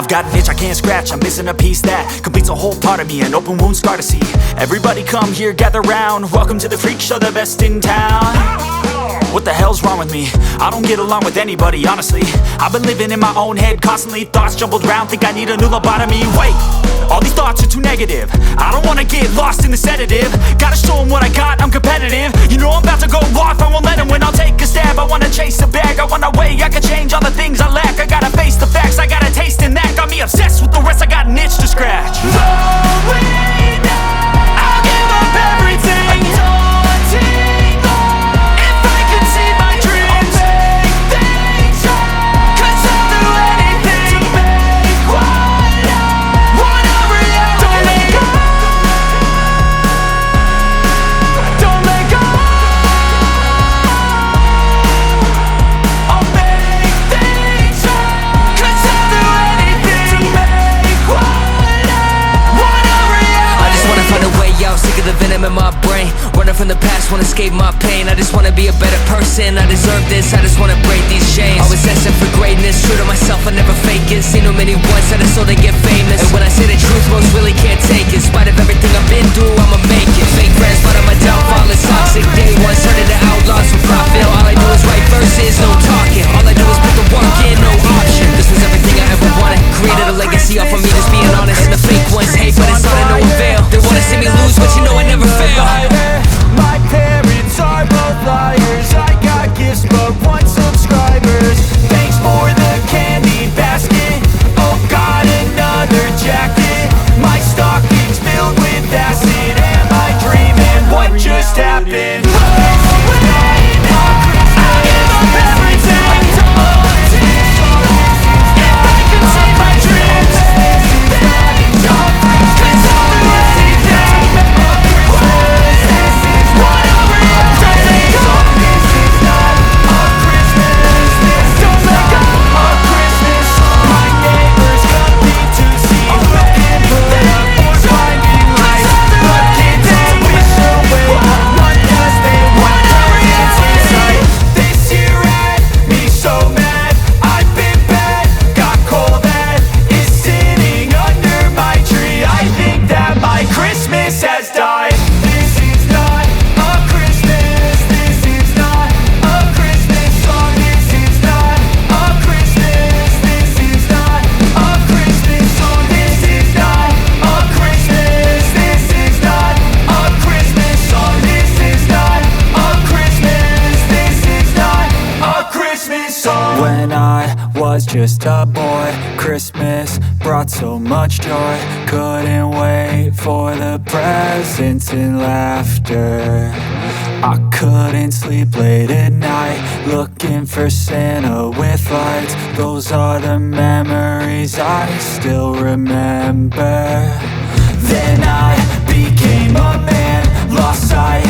I've got an itch I can't scratch, I'm missing a piece that completes a whole part of me, an open wound scar to see. Everybody come here, gather round, welcome to the freak show, the best in town. What the hell's wrong with me? I don't get along with anybody, honestly. I've been living in my own head constantly, thoughts jumbled round, think I need a new lobotomy. Wait, all these thoughts are too negative, I don't wanna get lost in the sedative. Gotta show them what I got, I'm competitive. You know I'm about to go off, I won't let them win. I'll take a stab, I wanna chase a bag, I wanna weigh, I can change all the things I lack. I gotta face the facts, I got a taste in that. Got me obsessed with the rest, I got an itch to scratch. Slowing down, I'll give up everything. Daunting all, if I could see my dreams, I'll make things right. 'Cause I'll do anything to make what I want a reality. Don't let go, don't let go. I'll make things right. 'Cause I'll do anything to make what I want a reality. I just wanna find a way out, sick of the venom in my brain. Running from the past, wanna escape my pain. I just wanna be a better person, I deserve this, I just wanna break these chains. Always asking for greatness, true to myself, I never fake it. Seen too many once, I just so they get famous. And when I say the truth, most really can't take it. In spite of everything I've been through, I'ma make it. Fake friends, but on my downfall is toxic. Day one, turning to outlaws for profit. All I do is write verses, no talking. All I do is put the work in, no option. This was everything I ever wanted. Created a legacy off of me, just being honest. And the fake ones hate, but it's all to no avail. They wanna see me lose, but you know I never fail. My parents are both liars. I got gifts but want subscribers. Thanks for the candy basket. Oh God, another jacket. My stocking's filled with acid. Am I dreaming? What just happened? I'll give up everything. If I could see my dreams, 'cause I'll do anything. What a reality. This is not a Christmas. Don't make up a Christmas. My neighbors come me to see. Looking for finding light. Looking to wish away one last thing. What a reality. This year had me so mad. I've been bad, got cold that is sitting under my tree. I think that my Christmas has died. This is not a Christmas. This is not a Christmas song. This is not a Christmas. This is not a Christmas song. This is not a Christmas. This is not a Christmas song. This is not a Christmas. This is not a Christmas song. When I was just a boy, Christmas brought so much joy. Couldn't wait for the presents and laughter. I couldn't sleep late at night, looking for Santa with lights. Those are the memories I still remember. Then I became a man, lost sight